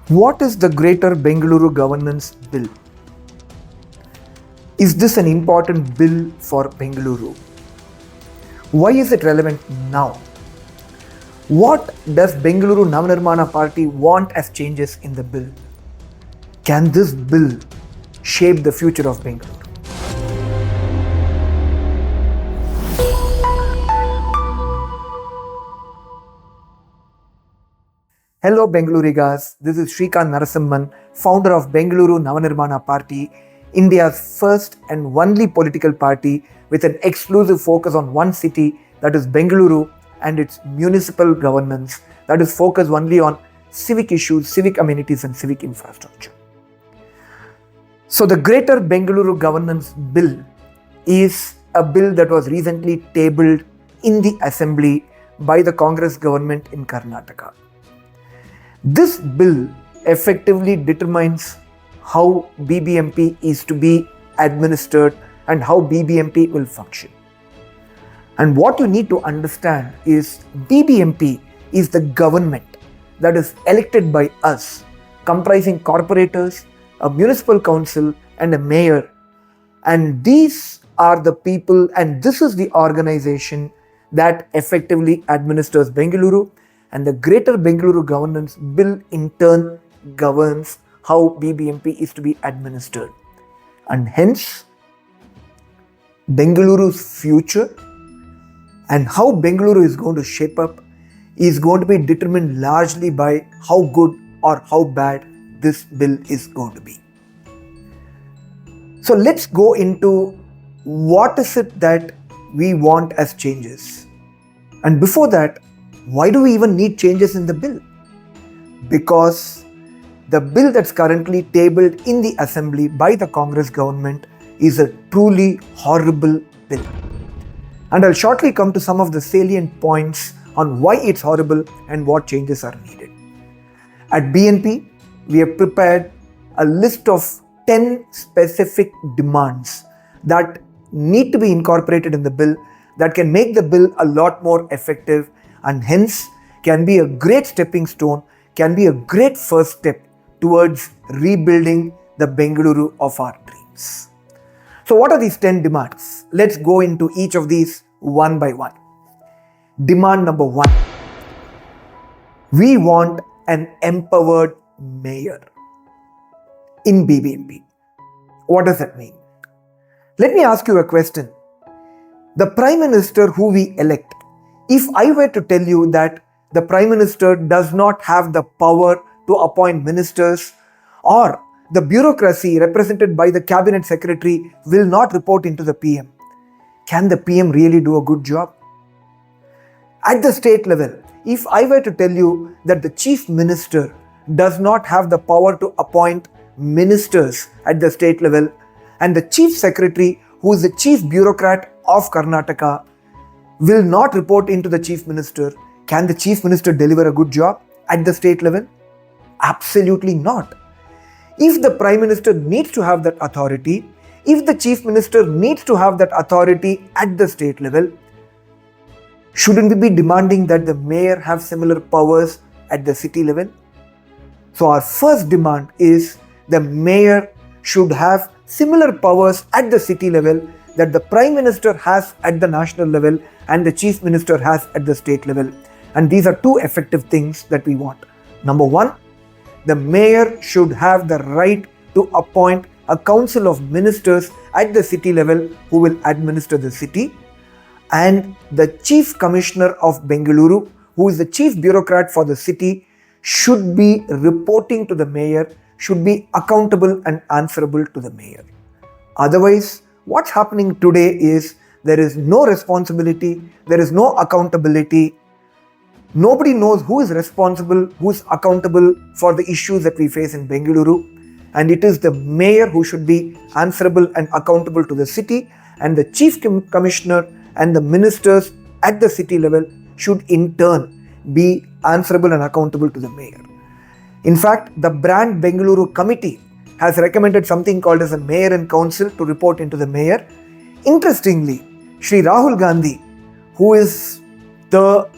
What is the Greater Bengaluru Governance Bill? Is this an important bill for Bengaluru? Why is it relevant now? What does Bengaluru Navnirmana Party want as changes in the bill? Can this bill shape the future of Bengaluru? Hello Bengalurigas, this is Srikanth Narasimhan, founder of Bengaluru Navnirmana Party, India's first and only political party with an exclusive focus on one city, that is Bengaluru, and its municipal governance, that is focused only on civic issues, civic amenities and civic infrastructure. So the Greater Bengaluru Governance Bill is a bill that was recently tabled in the Assembly by the Congress government in Karnataka. This bill effectively determines how BBMP is to be administered and how BBMP will function. And what you need to understand is BBMP is the government that is elected by us, comprising corporators, a municipal council and a mayor. And these are the people, and this is the organization that effectively administers Bengaluru. And the Greater Bengaluru Governance Bill in turn governs how BBMP is to be administered. And hence, Bengaluru's future and how Bengaluru is going to shape up is going to be determined largely by how good or how bad this bill is going to be. So let's go into what is it that we want as changes. And before that, why do we even need changes in the bill? Because the bill that's currently tabled in the Assembly by the Congress government is a truly horrible bill. And I'll shortly come to some of the salient points on why it's horrible and what changes are needed. At BNP, we have prepared a list of 10 specific demands that need to be incorporated in the bill that can make the bill a lot more effective and hence can be a great stepping stone, can be a great first step towards rebuilding the Bengaluru of our dreams. So what are these 10 demands? Let's go into each of these one by one. Demand number 1. We want an empowered mayor in BBMP. What does that mean? Let me ask you a question. The Prime Minister who we elect, if I were to tell you that the Prime Minister does not have the power to appoint ministers, or the bureaucracy represented by the Cabinet Secretary will not report into the PM, can the PM really do a good job? At the state level, if I were to tell you that the Chief Minister does not have the power to appoint ministers at the state level, and the Chief Secretary, who is the Chief Bureaucrat of Karnataka, will not report into the Chief Minister, can the Chief Minister deliver a good job at the state level? Absolutely not. If the Prime Minister needs to have that authority, if the Chief Minister needs to have that authority at the state level, shouldn't we be demanding that the mayor have similar powers at the city level? So our first demand is the mayor should have similar powers at the city level that the Prime Minister has at the national level and the Chief Minister has at the state level. And these are two effective things that we want. Number 1, the mayor should have the right to appoint a council of ministers at the city level who will administer the city. And the Chief Commissioner of Bengaluru, who is the chief bureaucrat for the city, should be reporting to the mayor, should be accountable and answerable to the mayor. Otherwise, what's happening today is there is no responsibility, there is no accountability. Nobody knows who is responsible, who is accountable for the issues that we face in Bengaluru. And it is the mayor who should be answerable and accountable to the city, and the Chief Commissioner and the ministers at the city level should in turn be answerable and accountable to the mayor. In fact, the Brand Bengaluru Committee has recommended something called as a mayor and council to report into the mayor. Interestingly, Shri Rahul Gandhi, who is the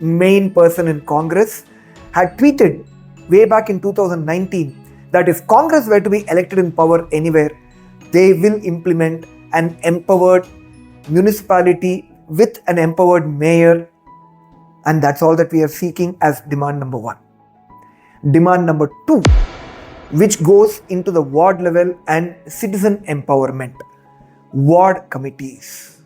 main person in Congress, had tweeted way back in 2019 that if Congress were to be elected in power anywhere, they will implement an empowered municipality with an empowered mayor, and that's all that we are seeking as demand number one. Demand number two, which goes into the ward level and citizen empowerment. Ward committees.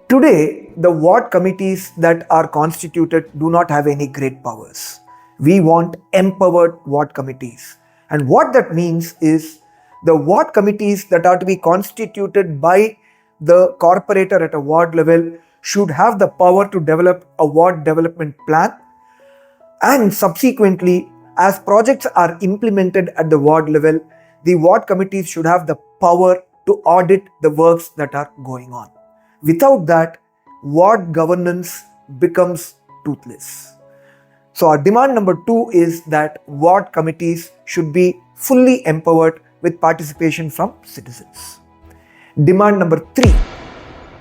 Today, the ward committees that are constituted do not have any great powers. We want empowered ward committees. And what that means is the ward committees that are to be constituted by the corporator at a ward level should have the power to develop a ward development plan, and subsequently, as projects are implemented at the ward level, the ward committees should have the power to audit the works that are going on. Without that, ward governance becomes toothless. So our demand number two is that ward committees should be fully empowered with participation from citizens. Demand number three,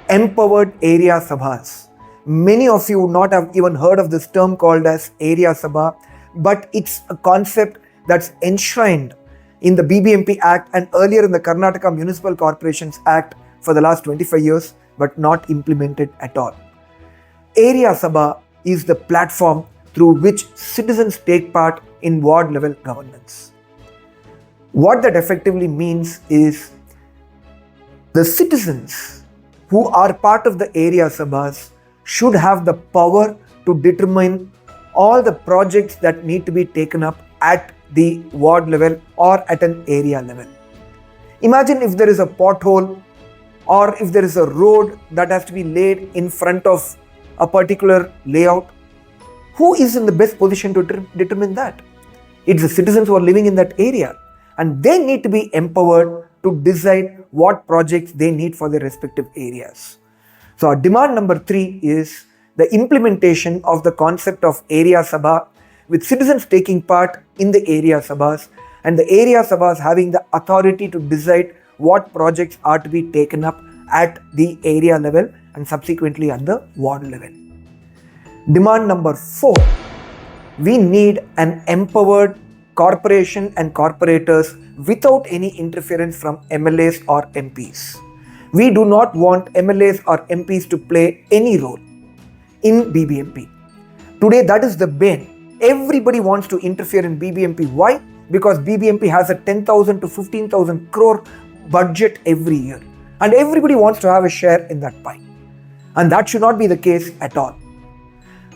empowered area sabhas. Many of you would not have even heard of this term called as area sabha, but it's a concept that's enshrined in the BBMP Act and earlier in the Karnataka Municipal Corporations Act for the last 25 years, but not implemented at all. Area sabha is the platform through which citizens take part in ward level governance. What that effectively means is the citizens who are part of the area sabhas should have the power to determine all the projects that need to be taken up at the ward level or at an area level. Imagine if there is a pothole or if there is a road that has to be laid in front of a particular layout. Who is in the best position to determine that? It's the citizens who are living in that area, and they need to be empowered to decide what projects they need for their respective areas. So our demand number three is the implementation of the concept of area sabha, with citizens taking part in the area sabhas and the area sabhas having the authority to decide what projects are to be taken up at the area level and subsequently at the ward level. Demand number four, we need an empowered corporation and corporators without any interference from MLAs or MPs. We do not want MLAs or MPs to play any role in BBMP. Today, that is the bane. Everybody wants to interfere in BBMP. Why? Because BBMP has a 10,000 to 15,000 crore budget every year, and everybody wants to have a share in that pie. And that should not be the case at all.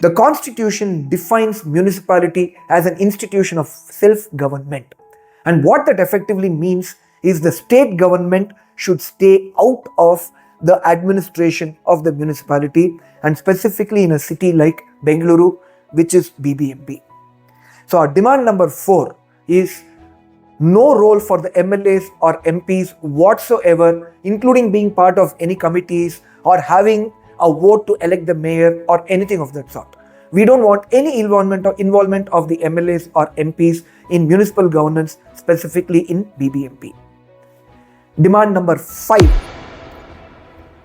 The Constitution defines municipality as an institution of self-government. And what that effectively means is the state government should stay out of the administration of the municipality, and specifically in a city like Bengaluru, which is BBMP. So our demand number four is no role for the MLAs or MPs whatsoever, including being part of any committees or having a vote to elect the mayor or anything of that sort. We don't want any involvement of the MLAs or MPs in municipal governance, specifically in BBMP. Demand number five.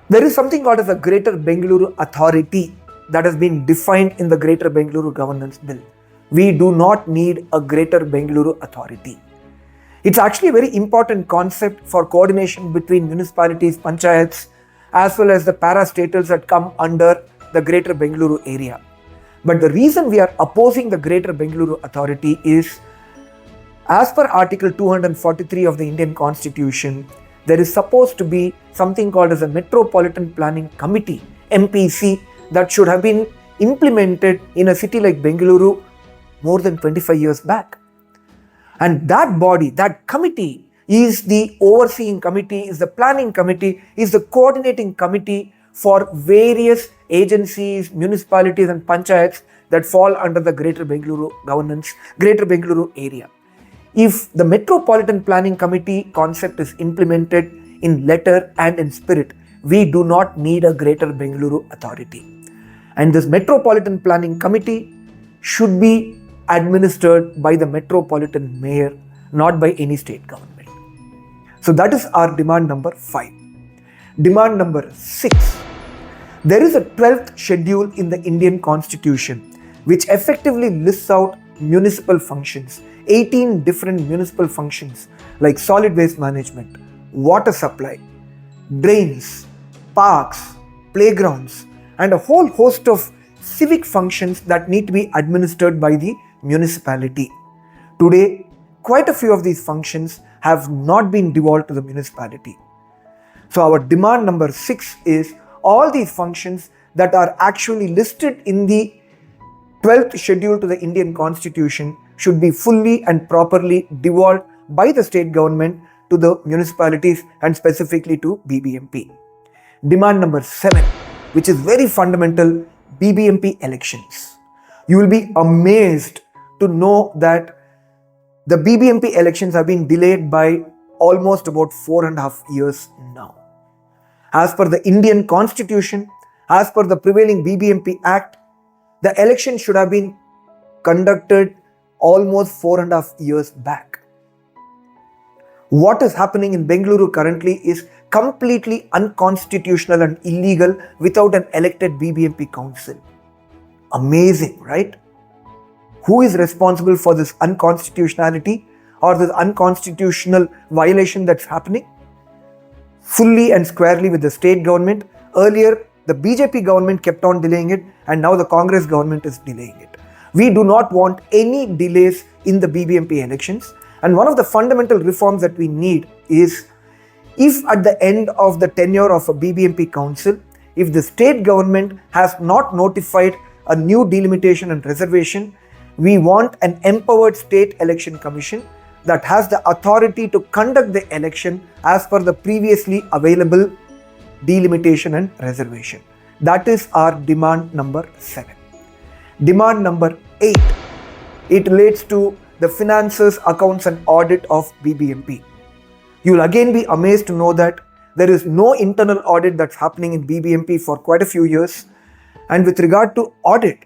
There is something called as a Greater Bengaluru Authority that has been defined in the Greater Bengaluru Governance Bill. We do not need a Greater Bengaluru Authority. It's actually a very important concept for coordination between municipalities, panchayats, as well as the parastatals that come under the Greater Bengaluru area. But the reason we are opposing the Greater Bengaluru Authority is, as per Article 243 of the Indian Constitution, there is supposed to be something called as a Metropolitan Planning Committee, MPC, that should have been implemented in a city like Bengaluru more than 25 years back. And that body, that committee, is the overseeing committee, is the planning committee, is the coordinating committee for various agencies, municipalities and panchayats that fall under the Greater Bengaluru area. If the Metropolitan Planning Committee concept is implemented in letter and in spirit, we do not need a Greater Bengaluru Authority. And this Metropolitan Planning Committee should be administered by the Metropolitan Mayor, not by any state government. So that is our demand number 5. Demand number 6. There is a 12th schedule in the Indian Constitution which effectively lists out municipal functions, 18 different municipal functions like solid waste management, water supply, drains, parks, playgrounds, and a whole host of civic functions that need to be administered by the municipality. Today, quite a few of these functions have not been devolved to the municipality. So our demand number 6 is all these functions that are actually listed in the 12th schedule to the Indian Constitution should be fully and properly devolved by the state government to the municipalities and specifically to BBMP. Demand number 7, which is very fundamental, BBMP elections. You will be amazed to know that the BBMP elections have been delayed by almost about 4.5 years now. As per the Indian Constitution, as per the prevailing BBMP Act, the election should have been conducted almost 4.5 years back. What is happening in Bengaluru currently is completely unconstitutional and illegal without an elected BBMP council. Amazing, right? Who is responsible for this unconstitutionality or this unconstitutional violation that's happening? Fully and squarely with the state government. Earlier, the BJP government kept on delaying it, and now the Congress government is delaying it. We do not want any delays in the BBMP elections. And one of the fundamental reforms that we need is, if at the end of the tenure of a BBMP council, if the state government has not notified a new delimitation and reservation, we want an empowered state election commission that has the authority to conduct the election as per the previously available delimitation and reservation. That is our demand number 7. Demand number 8, it relates to the finances, accounts and audit of BBMP. You will again be amazed to know that there is no internal audit that's happening in BBMP for quite a few years. And with regard to audit,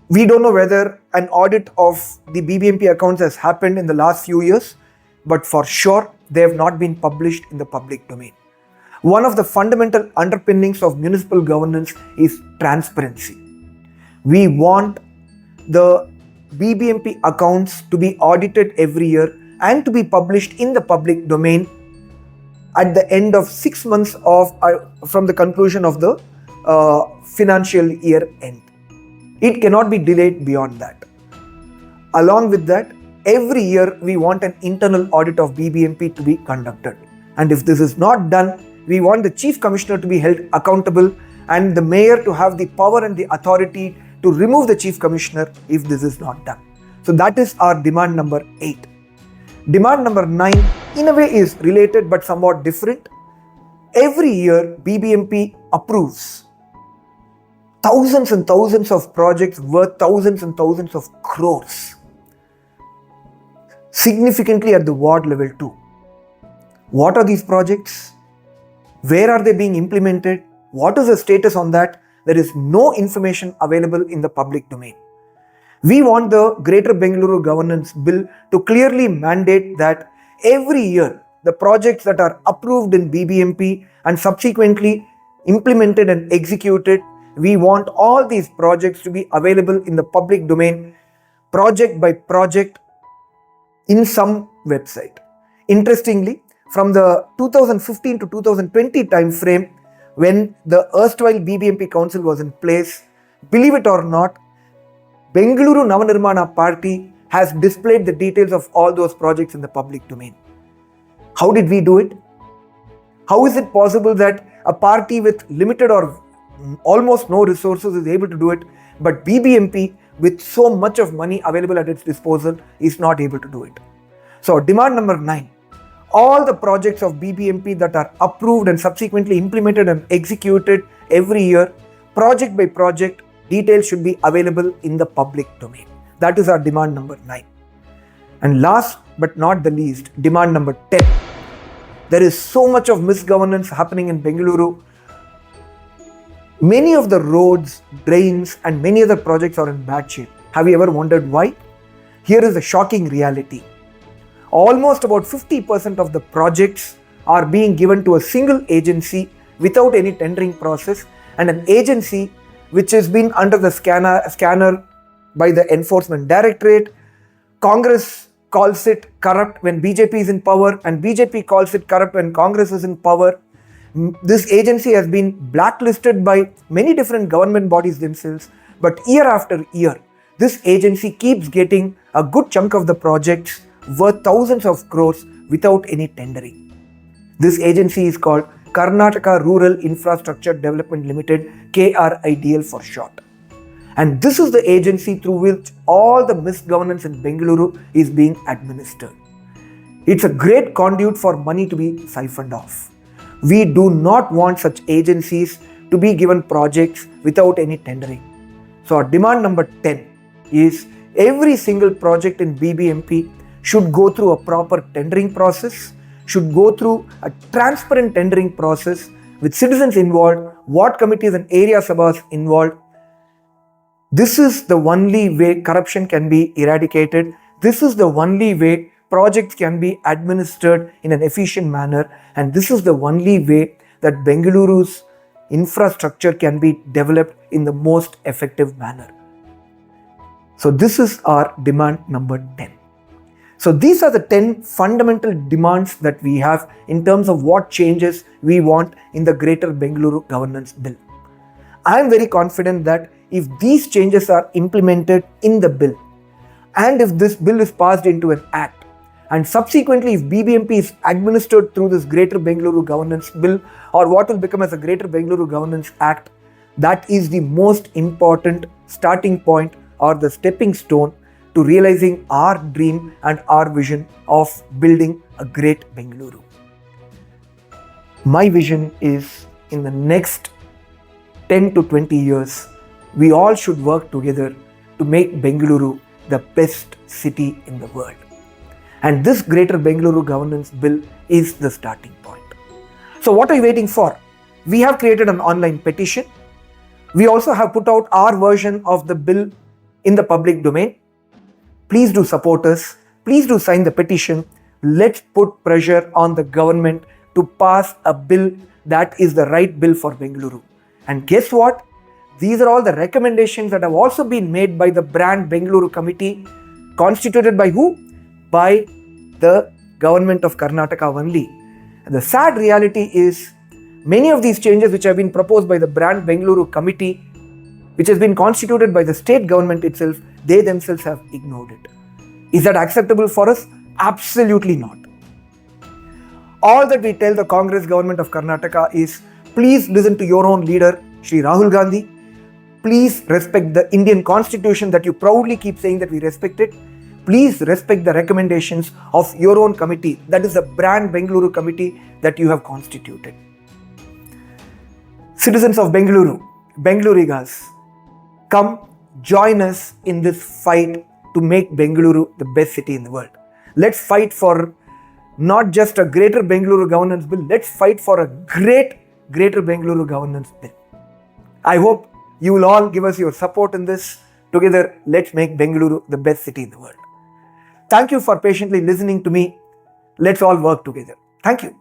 we don't know whether an audit of the BBMP accounts has happened in the last few years, but for sure they have not been published in the public domain. One of the fundamental underpinnings of municipal governance is transparency. We want the BBMP accounts to be audited every year and to be published in the public domain at the end of 6 months from the conclusion of the financial year end. It cannot be delayed beyond that. Along with that, every year we want an internal audit of BBMP to be conducted. And if this is not done, we want the Chief Commissioner to be held accountable and the Mayor to have the power and the authority to remove the Chief Commissioner if this is not done. So that is our demand number 8. Demand number 9 in a way is related but somewhat different. Every year BBMP approves thousands and thousands of projects worth thousands and thousands of crores, significantly at the ward level too. What are these projects? Where are they being implemented? What is the status on that? There is no information available in the public domain. We want the Greater Bengaluru Governance Bill to clearly mandate that every year the projects that are approved in BBMP and subsequently implemented and executed, we want all these projects to be available in the public domain, project by project, in some website. Interestingly, from the 2015 to 2020 time frame, when the erstwhile BBMP council was in place, believe it or not, Bengaluru Navanirmana Party has displayed the details of all those projects in the public domain. How did we do it? How is it possible that a party with limited or almost no resources is able to do it, but BBMP with so much of money available at its disposal is not able to do it? So demand number 9, all the projects of BBMP that are approved and subsequently implemented and executed every year, project by project, details should be available in the public domain. That is our demand number 9. And last but not the least, demand number 10. There is so much of misgovernance happening in Bengaluru. Many of the roads, drains and many other projects are in bad shape. Have you ever wondered why? Here is a shocking reality. Almost about 50% of the projects are being given to a single agency without any tendering process, and an agency which has been under the scanner by the Enforcement Directorate. Congress calls it corrupt when BJP is in power, and BJP calls it corrupt when Congress is in power. This agency has been blacklisted by many different government bodies themselves, but year after year, this agency keeps getting a good chunk of the projects worth thousands of crores without any tendering. This agency is called Karnataka Rural Infrastructure Development Limited, KRIDL for short. And this is the agency through which all the misgovernance in Bengaluru is being administered. It's a great conduit for money to be siphoned off. We do not want such agencies to be given projects without any tendering. So our demand number 10 is every single project in BBMP should go through a proper tendering process, should go through a transparent tendering process with citizens involved, ward committees and area sabhas involved. This is the only way corruption can be eradicated. This is the only way projects can be administered in an efficient manner, and this is the only way that Bengaluru's infrastructure can be developed in the most effective manner. So this is our demand number 10. So these are the 10 fundamental demands that we have in terms of what changes we want in the Greater Bengaluru Governance Bill. I am very confident that if these changes are implemented in the bill, and if this bill is passed into an act, and subsequently if BBMP is administered through this Greater Bengaluru Governance Bill, or what will become as a Greater Bengaluru Governance Act, that is the most important starting point or the stepping stone to realizing our dream and our vision of building a great Bengaluru. My vision is in the next 10 to 20 years, we all should work together to make Bengaluru the best city in the world. And this Greater Bengaluru Governance Bill is the starting point. So what are you waiting for? We have created an online petition. We also have put out our version of the bill in the public domain. Please do support us. Please do sign the petition. Let's put pressure on the government to pass a bill that is the right bill for Bengaluru. And guess what? These are all the recommendations that have also been made by the Brand Bengaluru Committee, constituted by who? By the government of Karnataka only. And the sad reality is, many of these changes which have been proposed by the Brand Bengaluru Committee, which has been constituted by the state government itself, they themselves have ignored it. Is that acceptable for us? Absolutely not. All that we tell the Congress government of Karnataka is, please listen to your own leader, Shri Rahul Gandhi. Please respect the Indian Constitution that you proudly keep saying that we respect it. Please respect the recommendations of your own committee, that is the Brand Bengaluru Committee that you have constituted. Citizens of Bengaluru, Bengalurigas, come join us in this fight to make Bengaluru the best city in the world. Let's fight for not just a Greater Bengaluru Governance Bill, let's fight for a great Greater Bengaluru Governance Bill. I hope you will all give us your support in this. Together, let's make Bengaluru the best city in the world. Thank you for patiently listening to me. Let's all work together. Thank you.